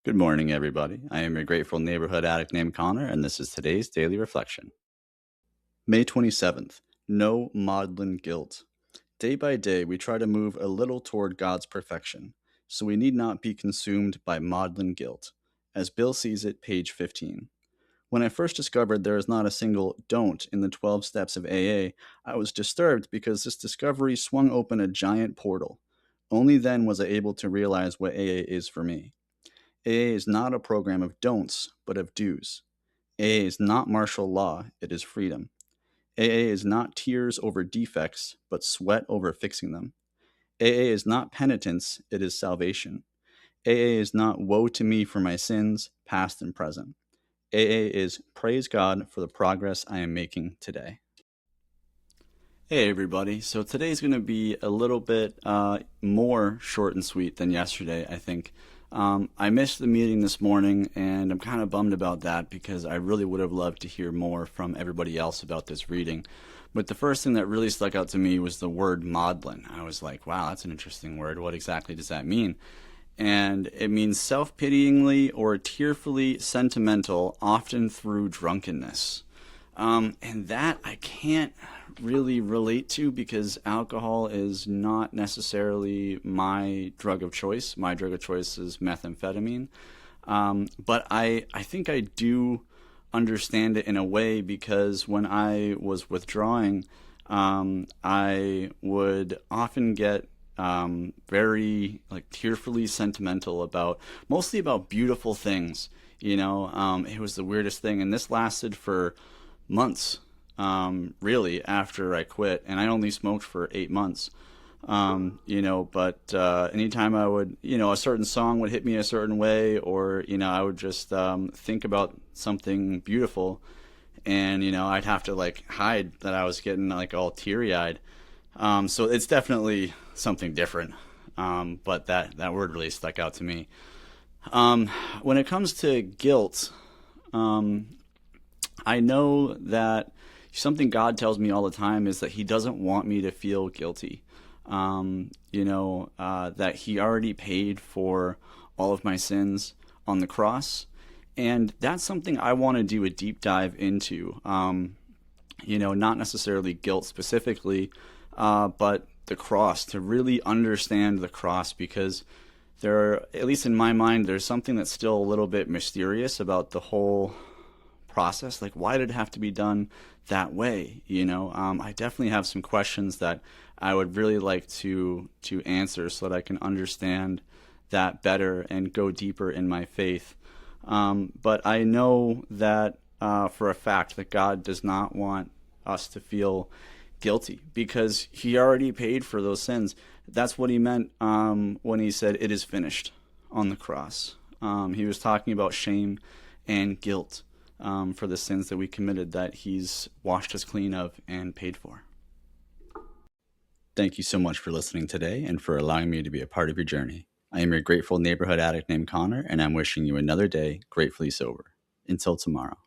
Good morning, everybody. I am your grateful neighborhood addict named Connor, and this is today's daily reflection. May 27th. No maudlin guilt. Day by day, we try to move a little toward God's perfection, so we need not be consumed by maudlin guilt. As Bill sees it, page 15. When I first discovered there is not a single don't in the 12 steps of AA, I was disturbed because this discovery swung open a giant portal. Only then was I able to realize what AA is for me. AA is not a program of don'ts, but of do's. AA is not martial law, it is freedom. AA is not tears over defects, but sweat over fixing them. AA is not penitence, it is salvation. AA is not woe to me for my sins, past and present. AA is praise God for the progress I am making today. Hey everybody, so today's going to be a little bit more short and sweet than yesterday, I think. I missed the meeting this morning and I'm kind of bummed about that because I really would have loved to hear more from everybody else about this reading. But the first thing that really stuck out to me was the word maudlin. I was like, wow, that's an interesting word. What exactly does that mean? And it means self-pityingly or tearfully sentimental, often through drunkenness. And that I can't really relate to because alcohol is not necessarily my drug of choice. My drug of choice is methamphetamine. But I think I do understand it in a way because when I was withdrawing, I would often get very like tearfully sentimental about mostly about beautiful things. It was the weirdest thing, and this lasted for months, really, after I quit, and I only smoked for 8 months. But anytime I would, a certain song would hit me a certain way, or I would just think about something beautiful, and I'd have to like hide that I was getting like all teary-eyed. So it's definitely something different. But that word really stuck out to me. When it comes to guilt, I know that something God tells me all the time is that He doesn't want me to feel guilty. That He already paid for all of my sins on the cross. And that's something I want to do a deep dive into. Not necessarily guilt specifically, but the cross, to really understand the cross, because at least in my mind, there's something that's still a little bit mysterious about the whole process. Like, why did it have to be done that way? I definitely have some questions that I would really like to answer so that I can understand that better and go deeper in my faith. But I know that for a fact that God does not want us to feel guilty because He already paid for those sins. That's what He meant when He said it is finished on the cross. He was talking about shame and guilt for the sins that we committed that He's washed us clean of and paid for. Thank you so much for listening today and for allowing me to be a part of your journey. I am your grateful neighborhood addict named Connor, and I'm wishing you another day gratefully sober. Until tomorrow.